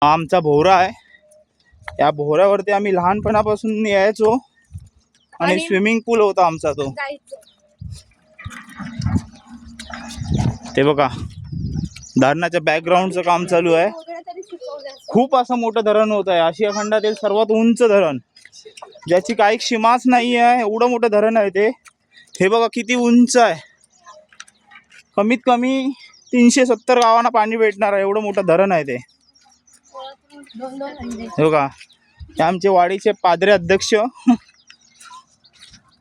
आमचा भोवरा आहे. या भोवऱ्यावरती आम्ही लहानपणापासून यायचो आणि स्विमिंग पूल होता आमचा तो. ते बघा धरणाच्या बॅकग्राऊंडचं काम चालू आहे. खूप असं मोठं धरण होत आहे. आशिया खंडातील सर्वात उंच धरण, ज्याची काही सीमाच नाही आहे. एवढं मोठं धरण आहे ते. हे बघा किती उंच आहे. कमीत कमी 370 गावांना पाणी भेटणार आहे, एवढं मोठं धरण आहे ते. हे बघा हे आमचे वाडीचे पादरी अध्यक्ष.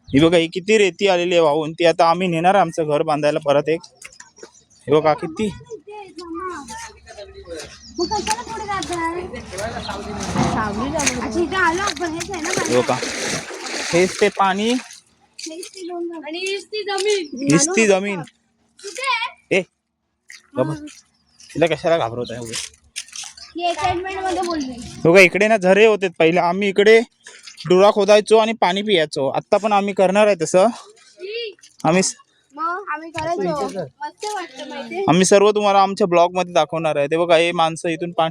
ही बघा ही किती रेती आलेली आहे वाहून. ती आता आम्ही नेणार आहे आमचं घर बांधायला परत एक. हे बघा किती. हे बघा हेच ते पाणी, नुसती जमीन. ए तिला कशाला घाबरवत आहे? बघा इकडे ना झरे होते पहिले. आम्ही इकडे डोरा खोदायचो आणि पाणी पियाचो. आता पण आम्ही करणार आहे तसं. आम्ही सर्व तुम्हाला आमच्या ब्लॉग मध्ये दाखवणार आहे. ते बघा हे माणसं इथून पाणी.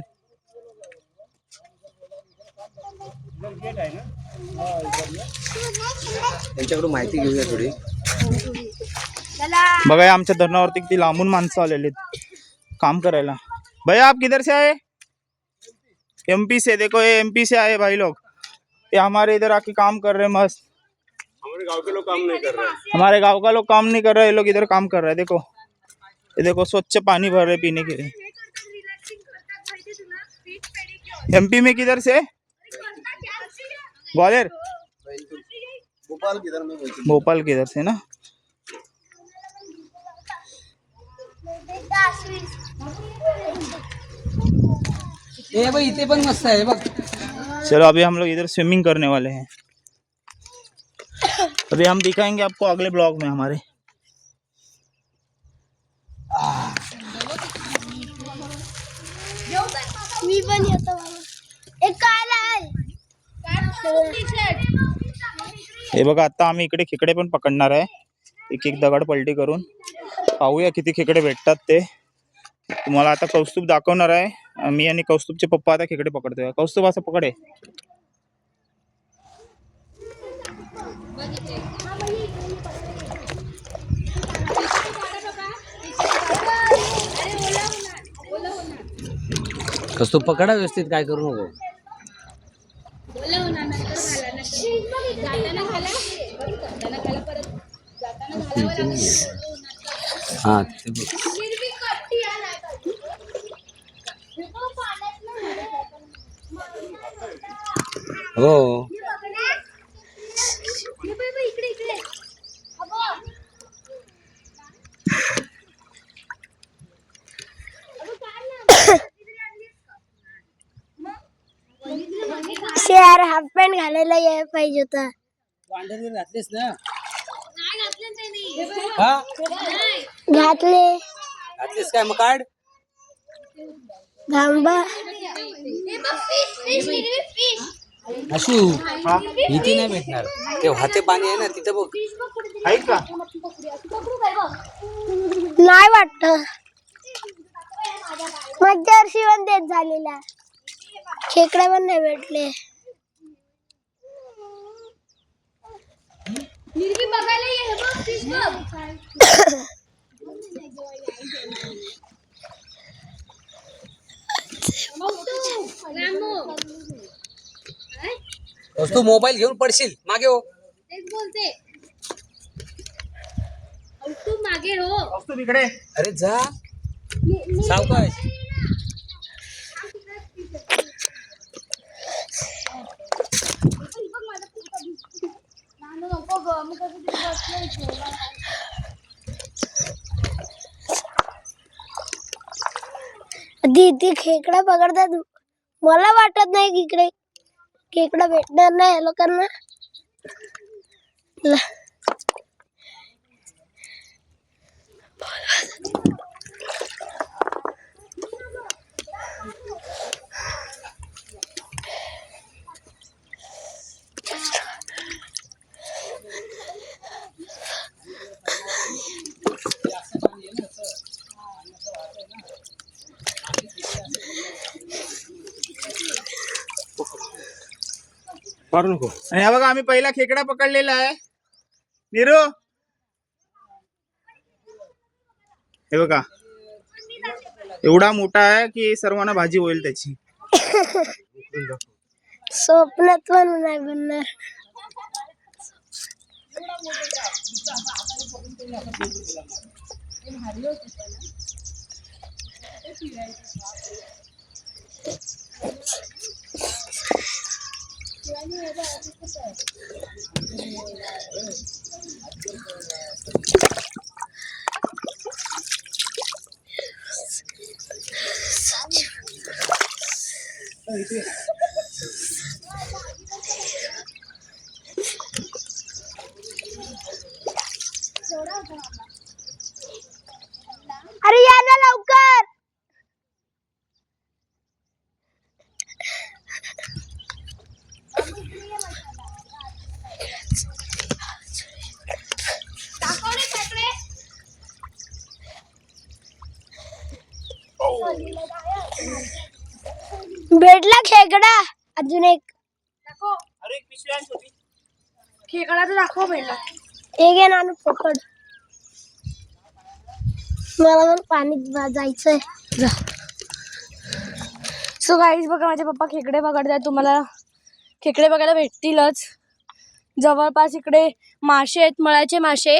त्यांच्याकडून माहिती घेऊया थोडी. बघा आमच्या धरणावरती किती लांबून माणसं आलेले काम करायला. भैया आप किधर से आए? एमपी से. देखो ये एमपी से आए भाई लोग. ये हमारे इधर आके काम कर रहे हैं मस्त. हमारे गांव के लोग काम नहीं कर रहे. हमारे गांव का लोग काम नहीं कर रहे. ये लोग इधर काम कर रहे हैं. देखो ये देखो स्वच्छ पानी भर रहे पीने के लिए. एमपी में किधर से? ग्वालियर, भोपाल किधर से ना. ए भाई इथे पण मस्त आहे बघ. चलो अभी हम लोग इधर स्विमिंग करने वाले हैं. अभी हम दिखाएंगे आपको अगले ब्लॉग में हमारे. मी पण येतो. एक काय आहे. हे बघा आता आम्ही इकडे खेकडे पण पकडणार आहे. एक एक दगड पलटी करून पाहूया किती खेकडे भेटतात ते. तुम्हाला आता कौस्तुभ दाखवणार आहे. मी आणि कौस्तुभचे पप्पा आता खेकडे पकडतोय. कौस्तुभ असं पकडे. कौस्तुभ पकडा व्यवस्थित, काय करू नको. हा हो शेअर हाफ पॅन्ट घालायला यायला पाहिजे होता. घातलीस ना? हा घातलीस काय? मग काढ. थांबा. अशू इथे नाही भेटणार. ते वाहते पाणी आहे ना तिथं बघ. आहे का? नाही वाटत. मज्जा शिवण देत झालेला. खेकडे पण नाही भेटले. तू मोबाईल घेऊन पडशील मागे हो. तेच बोलते. तू मागे हो. इकडे. अरे जा सावकाश. दीदी खेकडा पकडतात. मला वाटत नाही की इकडे खेकडा भेटणार नाही लोकांना. मारू नको. आणि हा बघा आम्ही पहिला खेकडा पकडलेला आहे. नीरू हे बघा एवढा मोठा आहे की सर्वांना भाजी होईल त्याची. स्वप्नात पण नाही बनणार. अरे या ना लवकर. भेटला खेकडा अजून एक. अरे पिशवी आण छोटी. खेकडा तर दाखव पहिला. एक आहे ना पकड. मला पण पाणीत जायचंय. सो गाईज बघा माझे पप्पा खेकडे पकडतात. तुम्हाला खेकडे बघायला भेटतीलच. जवळपास इकडे मासे आहेत, मळ्याचे मासे.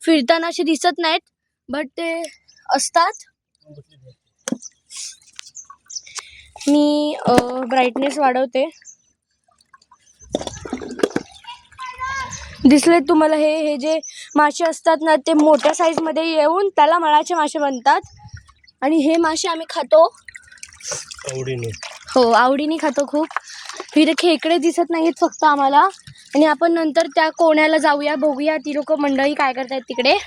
फिरताना असे दिसत नाहीत बट ते असतात. मी ब्राईटनेस वाढवते. दिसले तुम्हाला हे जे मासे असतात ना ते मोठ्या साईज मध्ये येऊन त्याला मळ्याचे मासे बनतात. आणि हे मासे आम्ही खातो आवडीने. हो आवडीने खातो खूप. इथे खेकडे दिसत नाहीत फक्त आम्हाला. आणि आपण नंतर त्या कोण्याला जाऊया, बघूया ती लोक मंडळी काय करतायत तिकडे.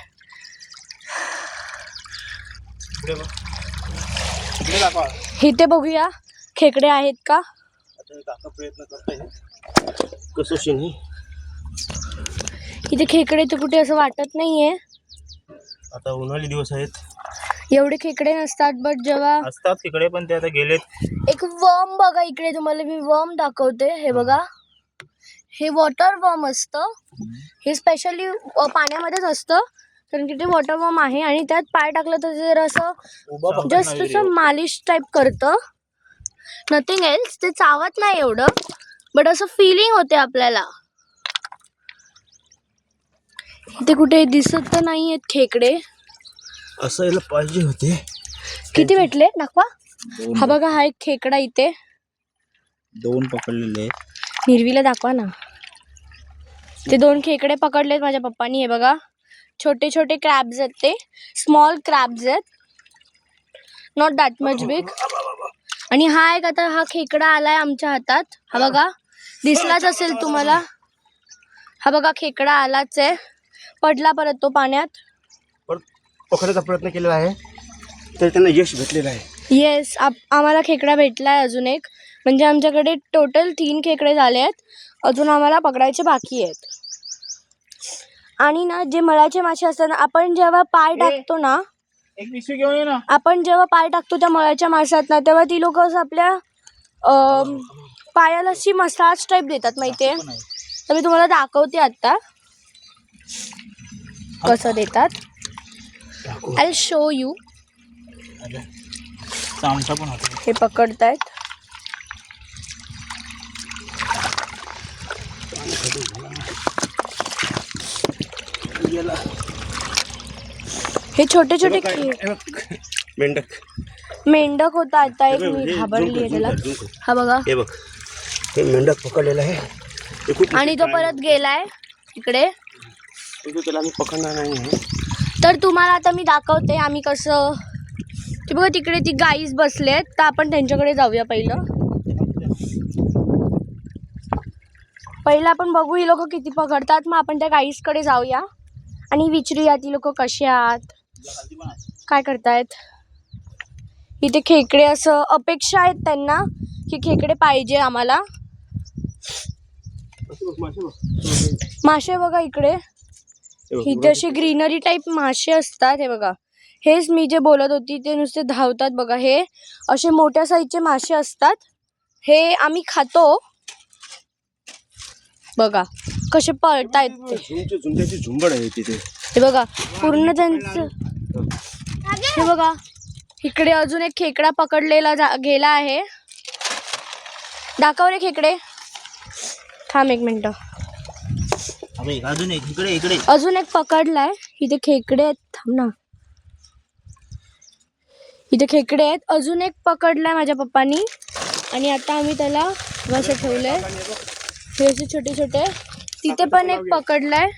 इथे बघूया खेकडे आहेत का. प्रयत्न करतोय कसोशीने. इथे खेकडे तर कुठे असं वाटत नाहीये. आता उन्हाळी दिवस आहेत. एवढे खेकडे नसतात बट जेव्हा असतात तिकडे पण ते आता गेलेत. एक वर्म बघा इकडे, तुम्हाला मी वर्म दाखवते. हे बघा, हे वॉटर वर्म असतं. हे स्पेशली पाण्यामध्येच असतं कारण की ते वॉटर वर्म आहे. आणि त्यात पाय टाकलं तर जर असं जस्ट असं मालिश टाईप करतं. Nothing else. ते चावत नाही एवढं बट असं फिलिंग होते आपल्याला. इथे कुठे दिसत तर नाही आहेत खेकडे. असायला पाहिजे होते. किती भेटले दाखवा. हा बघा हा एक खेकडा इथे. 2 पकडलेले आहेत. हिरवीला दाखवा ना. ते 2 खेकडे पकडलेत माझ्या पप्पानी. हे बघा छोटे छोटे क्रॅब्स आहेत. ते स्मॉल क्रॅब्स आहेत, नॉट दॅट मच बिग. आणि हा एक आता हा खेकडा आलाय आमच्या हातात. हा बघा दिसलाच असेल तुम्हाला. हा बघा खेकडा आलाच आहे. पडला परत तो पाण्यात. पण पकडायचा प्रयत्न केलेला आहे तर त्यांना यश भेटलेलं आहे. येस आम्हाला खेकडा भेटलाय अजून एक. म्हणजे आमच्याकडे टोटल 3 खेकडे झाले आहेत. अजून आम्हाला पकडायचे बाकी आहेत. आणि ना जे मळ्याचे मासे असतात ना, आपण जेव्हा पाय टाकतो ना, एक पिशवी घेऊन ये ना. आपण जेव्हा पाय टाकतो त्या मळ्याच्या माशात ना, तेव्हा ती लोक असं आपल्या पायाला अशी मसाज टाईप देतात माहितीये. तर मी तुम्हाला दाखवते आता कसं देतात. I show you. चामचा पण होता. हे पकडतायत. हे छोटे छोटे मेंढक होता. आता एक मी घाबरली आहे त्याला. हा बघा हे बघ, हे मेंढक पकडलेलं आहे. हे खूप आणि तो परत गेलाय इकडे. त्याला आम्ही पकडणार नाही. तर तुम्हाला आता मी दाखवते आम्ही कसं. ते बघा तिकडे ती गाईज बसलेत. तर आपण त्यांच्याकडे जाऊया. पहिलं आपण बघू ही लोक किती पकडतात. मग आपण त्या गाईजकडे जाऊया आणि विचारूया ती लोक कशी आहात, काय करतायत. इथे खेकडे असं अपेक्षा आहेत त्यांना की खेकडे पाहिजे आम्हाला. मासे बघा इकडे. इथे असे ग्रीनरी टाईप मासे असतात. हे बघा, हेच मी जे बोलत होती ते नुसते धावतात बघा. हे असे मोठ्या साईजचे मासे असतात हे आम्ही खातो. बघा कसे पळतायत ते. झुंब्याची झुंबड आहे तिथे. हे बघा पूर्ण त्यांचं. हे बघा इकडे अजून एक खेकडा पकडलेला गेला आहे. दाखव रे खेकडे. थांब एक मिनिट. अजून एक इकडे इकडे अजून एक पकडलाय. इथे खेकडे आहेत. थांब ना. इथे खेकडे आहेत. अजून एक पकडलाय माझ्या पप्पानी. आणि आता आम्ही त्याला असं ठेवलंय. हे असे छोटे छोटे. तिथे पण एक पकडलाय.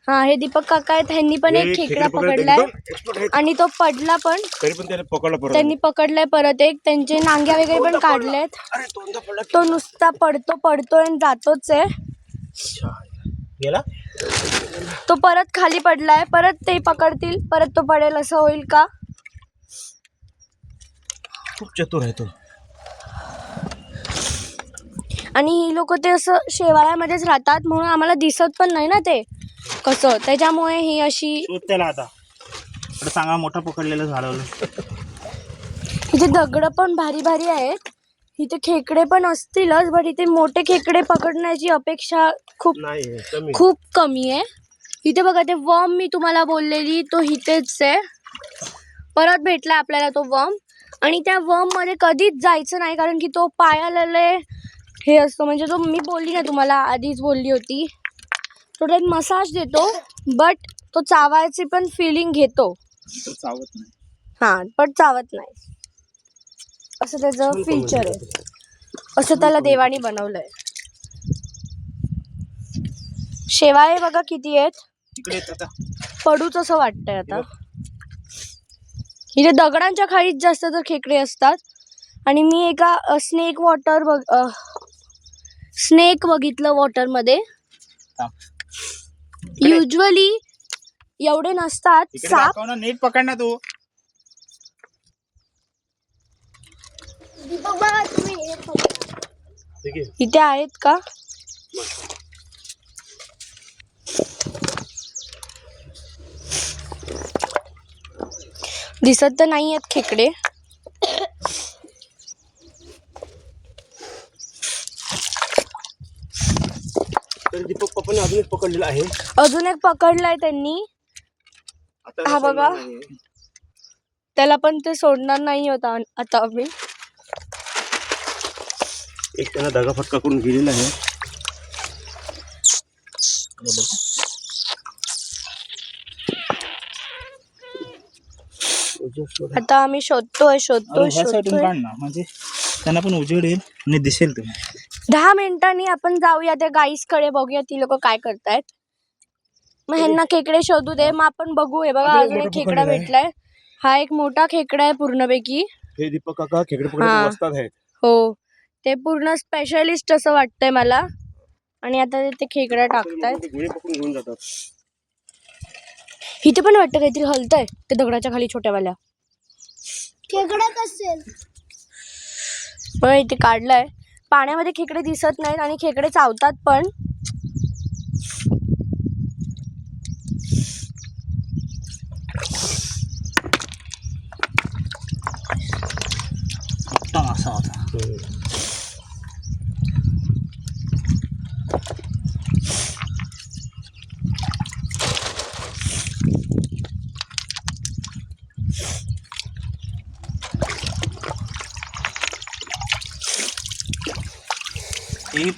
हा हे दीपक काका आहेत. ह्यांनी पण एक खेकडा पकडलाय आणि तो पडला पण तरी पण त्याने पकडला परत. त्यांनी पकडलाय परत एक. त्यांचे नांग्या वगैरे पण काढलेत. तो नुसता पडतोय आणि जातोच आहे. गेला तो परत खाली पडलाय. परत ते पकडतील. परत तो पडेल. असं होईल का? खूप चतुर आहे तो. आणि ही लोक ते असं शेवाळ्यामध्येच राहतात म्हणून आम्हाला दिसत पण नाही ना ते कसं. त्याच्यामुळे ही अशी. शोध त्याला आता. चांगला मोठा पकडलेला झाडवलं. इथे दगड पण भारी भारी आहेत. इथे खेकडे पण असतीलच बट इथे मोठे खेकडे पकडण्याची अपेक्षा खूप कमी आहे. इथे बघा ते वर्म मी तुम्हाला बोललेली तो इथेच आहे. परत भेटला आपल्याला तो वर्म. आणि त्या वर्म मध्ये कधीच जायचं नाही कारण की तो पायाला हे असतो. म्हणजे तो मी बोलली ना तुम्हाला आधीच बोलली होती. तो एक मसाज देतो बट तो चावायची पण फिलिंग घेतो. चावत नाही. हा पण चावत नाही. असं त्याचं फीचर आहे. असं त्याला देवानी बनवलंय. शेवाळे बघा किती आहेत. इकडे आता पडूच असं वाटतंय आता. इथे दगडांच्या खालीच जास्त तर खेकडे असतात. आणि मी एका स्नेक बघितलं वॉटर मध्ये. युजली एवढे नसतात. साप नीट पकड ना तू. इथे आहेत का? दिसत तर नाही आहेत खेकडे. दीपक पप्पाने अजून एक पकडलेला आहे. अजून एक पकडलाय त्यांनी. हा बघा त्याला पण ते सोडणार नाही होता आता आम्ही. एक त्यांना दगा फटका करून गेलेला आहे. आता आम्ही शोधतोय ह्या साईडून काढ ना म्हणजे त्यांना पण उजेड येईल आणि दिसेल तुम्ही. 10 मिनिटांनी आपण जाऊया त्या गाईस कडे. बघूया ती लोक काय करतायत. मग ह्यांना खेकडे शोधू दे. मग आपण बघू. हे बघा अजून एक खेकडा भेटलाय. हा एक मोठा खेकडा आहे पूर्णपैकी. हे दीपक काका खेकडे पकडायला बसतात आहेत. हो ते पूर्ण स्पेशलिस्ट असं वाटतंय मला. आणि आता ते खेकडा टाकतायत. गोळे पकडून घेऊन जातात. इथे पण वाटतं काहीतरी हलतंय ते दगडाच्या खाली छोट्यावाल्या. खेकडा असेल. बघ इथे काढलंय. पाण्यामध्ये खेकडे दिसत नाहीत आणि खेकडे चावतात पण. असा होता.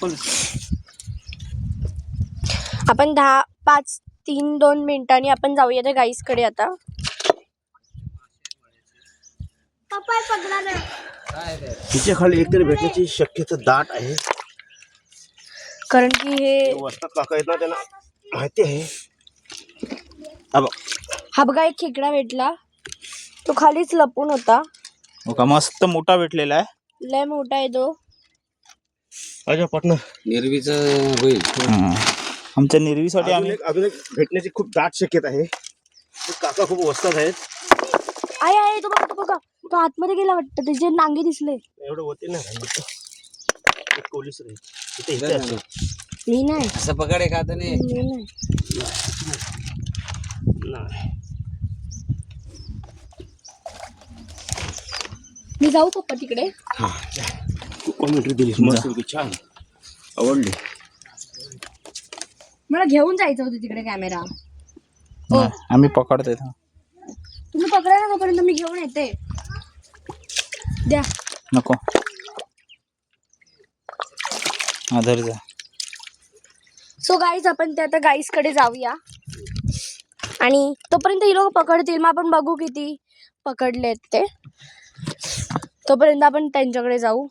पण आपण 5-3-2 मिनिटांनी आपण जाऊया त्या गाईस कडे आता. पप्पा पकडा ना. तिच्या खाली एकतरी भेटण्याची शक्यता दाट आहे. कारण की हे वस्तात काका आहेत ना त्यांना माहिती आहे. हा बघा एक खेकडा भेटला. तो खालीच लपून होता. मस्त मोठा भेटलेला आहे. लय मोठा आहे तो. अजय पटना निर्वीच होईल. आमच्या निर्वीसाठी आम्ही अजून एक भेटण्याची खूप दाट शक्यता आहे. काका खूप वस्तात आहेत. आहे तो बघा तो आतमध्ये गेला वाटतं. त्याचे नांगे दिसले. एवढं होते ना पोलीस रे. मी नाही असं पकड आहे का आता नाही. मी जाऊ पप्पा तिकडे. कॉमेंट्री दिलीस मस्त होती, छान आवडली. मला घेऊन जायचं होतं तिकडे कॅमेरा. नाही, आम्ही पकडतोय ना. तुम्ही पकडा ना, तोपर्यंत मी घेऊन येते. द्या. नको आधर जा. सो गाईज आपण ते आता गाईस कडे जाऊया आणि तोपर्यंत ही लोक पकडतील, मग आपण बघू किती पकडलेत ते. तोपर्यंत आपण त्यांच्याकडे जाऊ.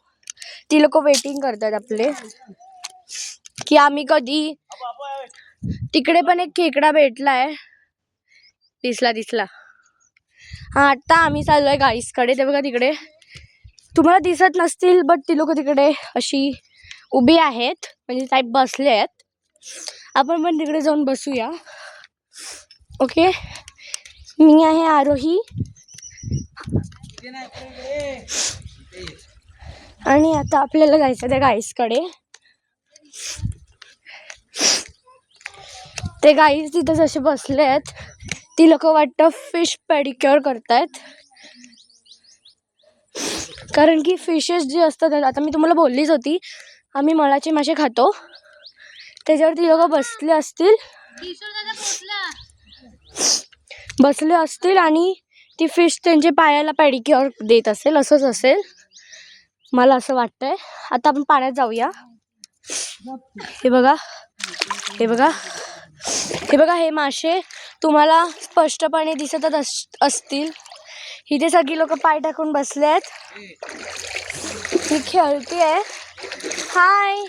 ती लोक वेटिंग करतात आपले की आम्ही कधी. तिकडे पण एक खेकडा भेटलाय, दिसला. हा, आता आम्ही चाललोय गाईसकडे. ते बघा तिकडे तुम्हाला दिसत नसतील, बट ती लोक तिकडे अशी उभी आहेत, म्हणजे टाईप बसले आहेत. आपण पण तिकडे जाऊन बसूया. ओके, मी आहे आरोही आणि आता आपल्याला जायचं त्या गाईसकडे. ते गाईस तिथे जसे बसले आहेत, ती लोक वाटतं फिश पेडिक्युअर करतायत. कारण की फिशेस जे असतात, आता मी तुम्हाला बोललीच होती आम्ही मळाचे मासे खातो, त्याच्यावरती लोक बसले असतील आणि ती फिश त्यांच्या पायाला पेडिक्युअर देत असेल, असंच असेल मला असं वाटतंय. आता आपण पाण्यात जाऊया. हे बघा हे मासे तुम्हाला स्पष्टपणे दिसतच असतील. इथे सगळी लोक पाय टाकून बसले आहेत. ती खेळतीये. हाय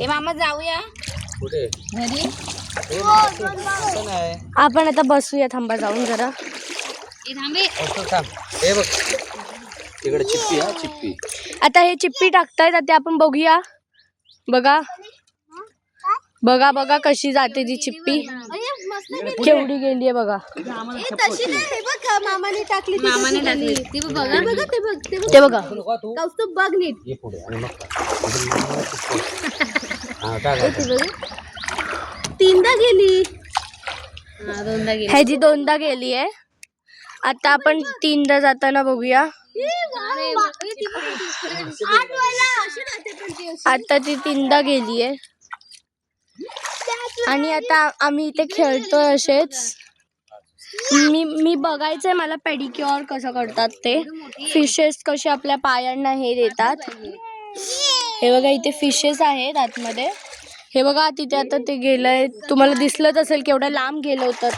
ए मामा जाऊया कुठे घरी. आपण आता बसूया. थांबा जाऊन जरा. ए थांबे. थांब. हे बघ तिकडे चिप्पी. हा चिप्पी. आता हे चिप्पी टाकतायत, आता आपण बघूया. बघा कशी जाते ती चिप्पी. केवढी गेलीये बघा. मामाने टाकली ती बघा. ते बघा. कौस्तुभ बघ नीट. ये पुढे आणि मग हा काय तीनदा गेली. दोनदा गेली. ह्याची दोनदा गेली आहे. आता आपण तीनदा जाताना बघूया. आता ती तीनदा गेली आहे आणि आता आम्ही इथे खेळतोय असेच. मी बघायचंय मला पेडिक्युअर कसं करतात ते. फिशेस कसे आपल्या पायांना हे देतात. हे बघा इथे फिशेस आहेत आतमध्ये. हे बघा तिथे आता ते गेलंय, तुम्हाला दिसलंच असेल केवढं लांब गेलं होतं.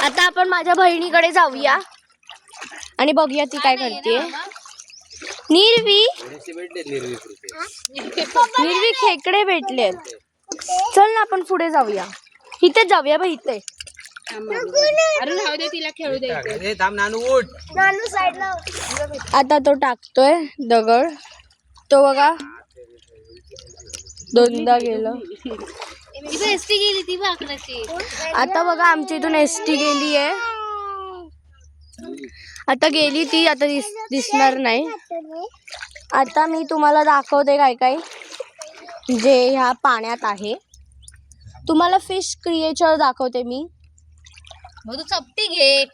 आता आपण माझ्या बहिणीकडे जाऊया आणि बघूया ती काय करते. निर्वी खेकडे भेटलेत. चल ना आपण पुढे जाऊया. इथेच जाऊया बाई, इथे. अरे राहू दे, तिला खेळू दे. थांब नानू उठ. आता तो टाकतोय दगड. तो बघा दोनदा गेलं. एसटी गेली ती बाकडाची. आता बघा आमच्या इथून एसटी गेली आहे. आता गेली ती, आता दिसणार नाही. आता मी तुम्हाला दाखवते काय जे ह्या पाण्यात आहे. तुम्हाला फिश क्रिएचर दाखवते मी. तू चपटी घे.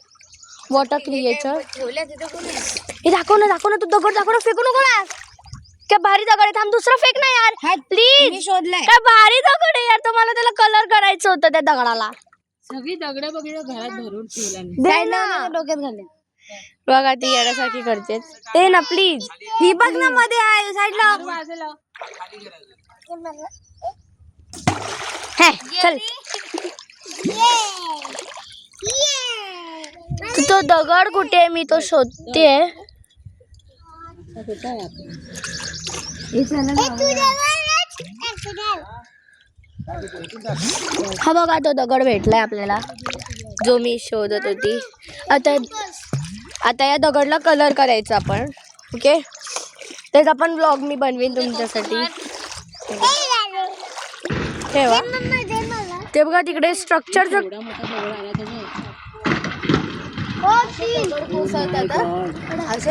वॉटर क्रिएचर ठेवल्या तिथे कोणी. हे दाखव ना तू दगड दाखव ना. फेकू नको ना. काय भारी दगड आहे. थांब दुसरा फेक ना यार प्लीज. शोधलाय. काय भारी दगड आहे यार. तुम्हाला त्याला कलर करायचं होतं त्या दगडाला. सगळी दगड बघितलं घरात भरून ठेवला. दे ना. डोक्यात घाले. बघा ती येण्यासारखी करते. ते ना प्लीज. ही बघ ना मध्ये आहे साईडला. चल तो दगड कुठे आहे, मी तो शोधते. हा बघा तो दगड भेटलाय आपल्याला जो मी शोधत होती. आता या दगडला कलर करायचा आपण. ओके, त्याचा पण ब्लॉग मी बनवीन तुमच्यासाठी. ठेवा. ते बघा तिकडे स्ट्रक्चर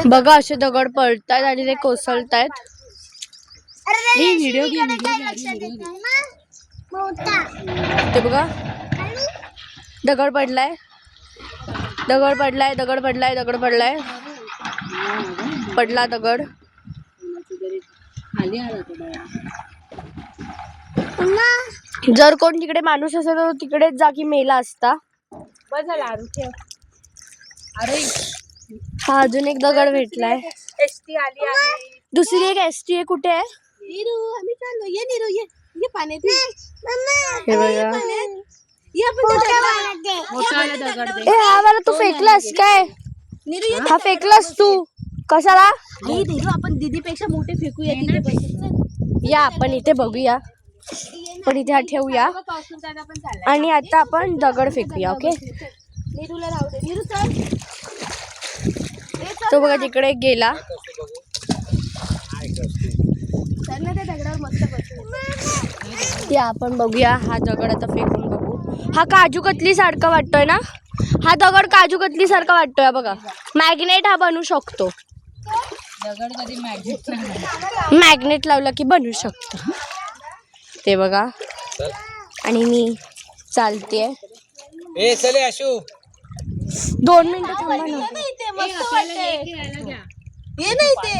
बघा असे दगड पडतायत आणि ते कोसळतायत. ते बघा दगड पडलाय, दगड पडलाय, दगड पडलाय, दगड पडलाय, पडला दगड. जर कोण तिकडे माणूस असेल तर तिकडेच जा की मेला असता. बस झाला आरू ठेव. अरे हा अजून एक दगड भेटलाय. एसटी आली आहे. दुसरी एक एसटी आहे. कुठे आहे? नीरू आम्ही चाललो. ये नीरू ये. ये पाण्यात ये. हे बघा. ये आपण मोठावाला दगड दे. ए हा वाला तू फेकलास काय? नीरू ये. हा फेकलास तू कशाला? नीरू आपण दीदीपेक्षा मोठे फेकूया तिथे बसून. या आपण इथे बघूया, पण इथे हा ठेवूया पावसून दादा पण चालला. आणि आता आपण दगड फेकूया. ओके, नीरूला राहू दे. नीरू चल. तो बघा तिकडे गेला. चल ना त्या दगडावर मस्त बसून. या आपण बघूया हा दगड आता फेकून बघू. हा काजू कतली सारखा वाटतोय ना? हा दगड काजू कतली सारखा वाटतोय बघा. मॅग्नेट हा बनू शकतो. दगड कधी मॅग्नेट मॅग्नेट लावलं की बनू शकतो. ते बघा. आणि मी चालतेय. ए चले आशू. 2 मिनिटं थांबा ना. ये नाही ते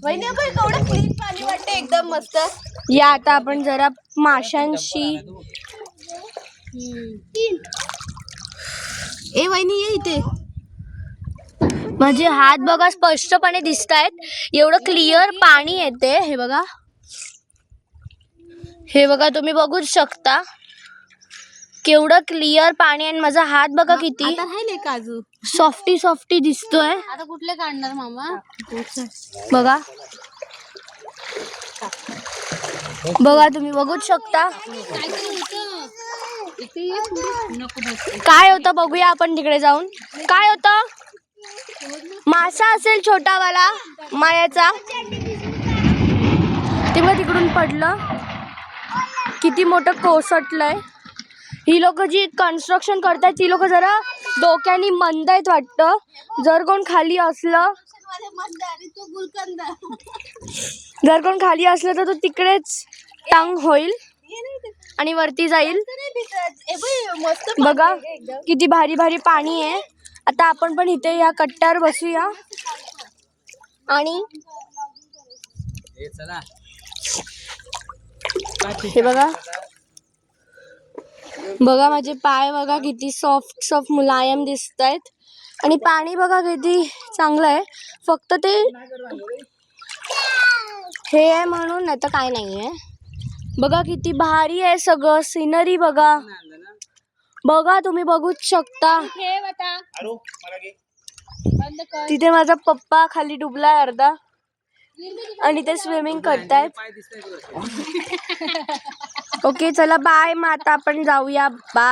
वहिनी आपण केवढं क्लीन पाणी वाटतं एकदम मस्त. या आता आपण जरा माशांशी. ए वहिनी ये इथे. माझे हात बघा स्पष्टपणे दिसत आहेत. एवढं क्लिअर पाणी येते. हे बघा, हे बघा तुम्ही बघूच शकता केवढं क्लिअर पाणी. आणि माझा हात बघा किती आता राहिले काजू. सॉफ्टी सॉफ्टी दिसतोय. आता कुठले काढणार मामा? बघा बघा तुम्ही बघूच शकता. काय होतं बघूया आपण तिकडे जाऊन. काय होतं? मासा असेल छोटावाला मायाचा. ते मग तिकडून पडलं. किती मोठं कोसटलंय. ही लोक जी कन्स्ट्रक्शन करतात ती लोक जरा डोक्यानी मंद आहेत वाटतं. जर कोण खाली असलं जर कोण खाली असलं तर तो तिकडेच टांग होईल आणि वरती जाईल. बघा किती भारी भारी पाणी आहे. आता आपण पण इथे या कट्ट्यावर बसूया आणि चला. हे बघा बघा माझे पाय बघा किती सॉफ्ट सॉफ्ट मुलायम दिसत आहेत. आणि पाणी बघा किती चांगलं आहे. फक्त ते हे आहे म्हणून, नाही तर काय नाही आहे. बघा किती भारी आहे सगळं. सिनरी बघा. बघा तुम्ही बघूच शकता. ठेव आता. बंद कर. तिथे माझा पप्पा खाली डुबलाय अर्धा आणि ते स्विमिंग करतायत. ओके चला बाय. मग आता आपण जाऊया. बाय.